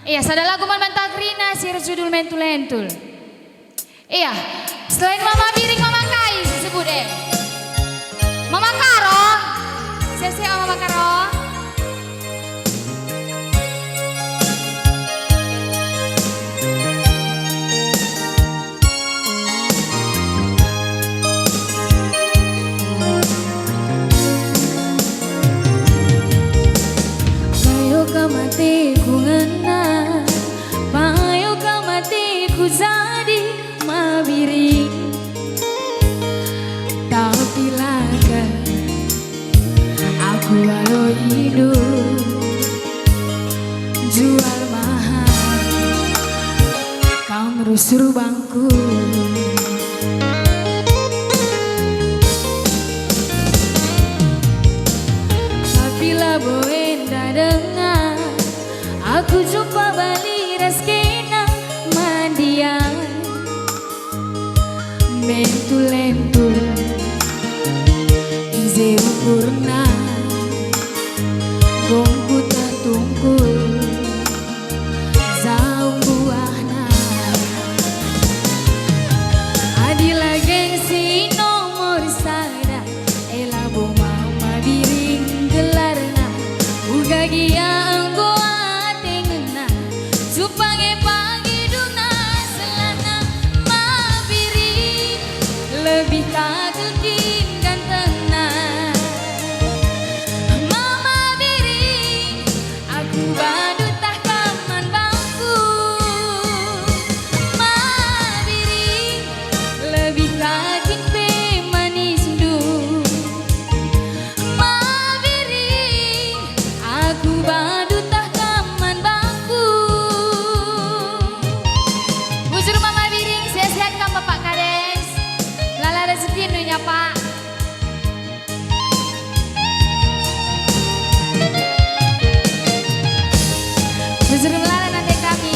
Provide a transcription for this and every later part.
Iya, sada lagu man Takrina sir judul mentul-entul. Iya, selain Mama Biring, Mama Kai disebut Mama Karo. Siap-siap Mama Karo. Mati ku ngena, payo ka mati ku jadi mabiri. Tapi laga aku walau hidup jual mahal, kau merusur bangku. Tapi lah boenda dengar aku jumpa balik raskena mandian mentul-entul ize ukurna gongku tak tungkul zaung buahna adila gengsi nomor sada elabo Mama Biring gelarna ugagia Supange pagi duna selana Mabiri lebih kagetin gantengna Mama Biring aku badu tah kaman bangku Mabiri lebih kaget pe manis du Mabiri aku badu tah kaman bangku. Bujur Mama Biring, sehat-sehat kan Bapak Kades. Lala rezeki nunya Pak. Bujur Lala nanti kami.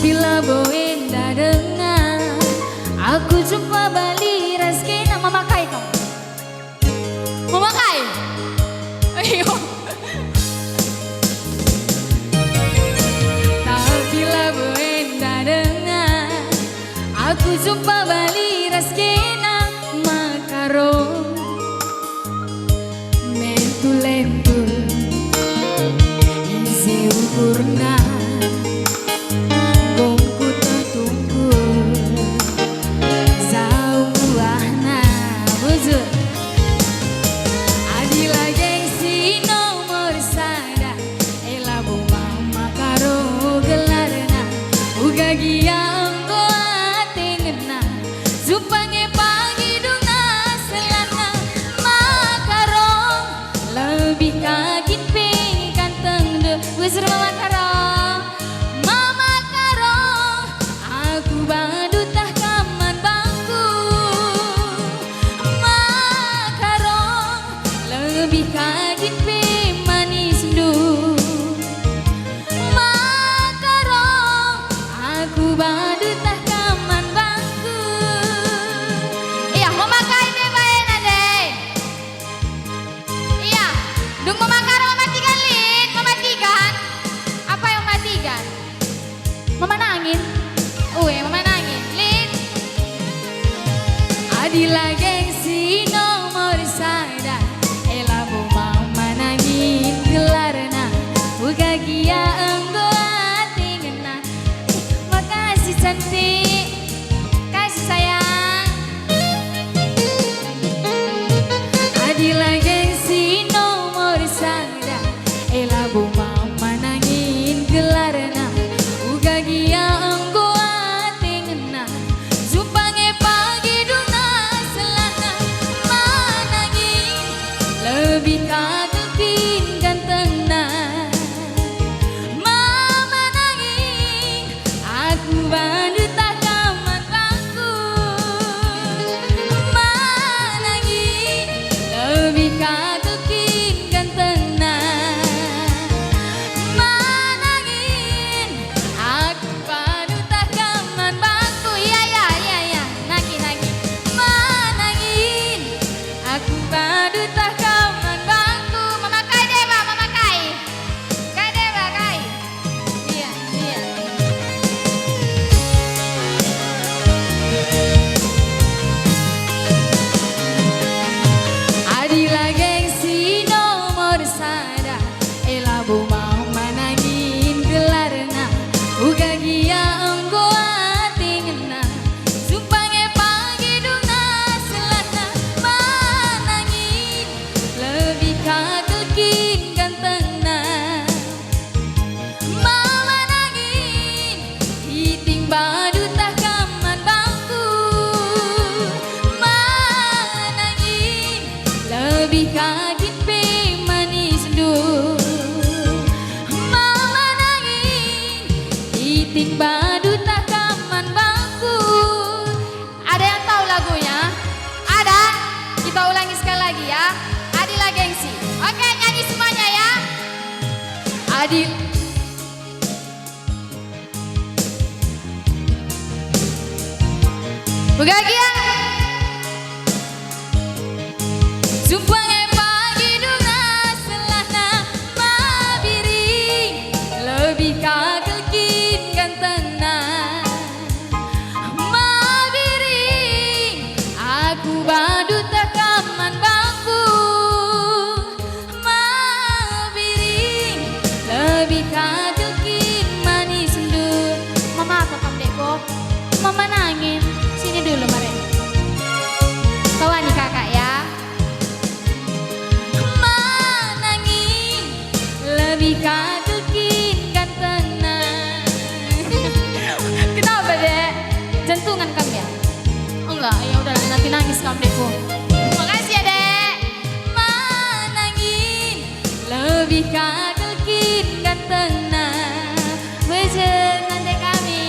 Bila boenda dengar aku jumpa balik raskena Mama Kai kau Mama Kai ayo bila boenda dengar aku jumpa balik raskena Makaro mentul-entul ize ukurna Supange pagi duna selana Makaro lebih kaget pe ganteng de wizur Mama Karo Mama Karo aku badu tah kaman bangku Makaro lebih kaget pe manis du Makaro aku badu tah kaman bangku. Dung memakar mematikan lid, mematikan. Apa yang mematikan? Mama nangin. Mama nangin. Lid. Adila gengsi nomor sada. Elabo Mama nangin. lebih kaget pe manis du. Mama nangis iting badu takaman bangku. Ada yang tahu lagunya? Ada? Kita ulangi sekali lagi ya. Adila gengsi. Oke, nyanyi semuanya ya. Adil Begagia. Sumpah pagi dunga selana mabiri lebih kagelkin gantengna mabiri aku badu takaman bangku mabiri lebih kagelkin manis sendu. Mama apa kamu deko? Mama nangis sini dulu mare. Kawani kakak ya. Lebih kagelkin gantengna. Kenapa dek? Jantungan kamu ya? Enggak, ya udah nanti nangis kamu deko. Makasih ya dek. Manangin lebih kagelkin gantengna. Bejen nanti kami.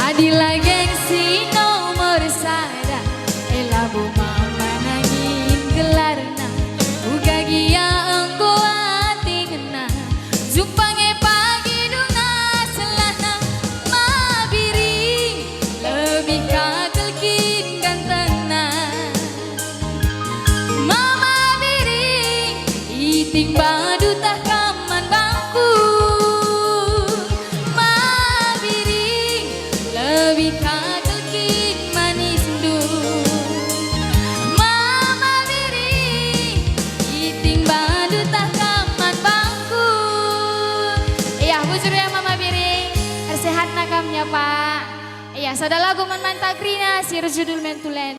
Adila gengsi nomor sada. Elabu mama nangin gelarna. Uga gia engko ati kena. Zumpange pagi dunga selana mabiri lebih kagelkin gantengna. Mama biri iting badu takaman bangku. Mabiri lebih kagelkin manis du. Mama biri iting badu takaman bangku. Iya, bujur ya Mama Biri. Sehat nakamnya Pak. Iya, sada lagu man mantagrina sir judul mentulen.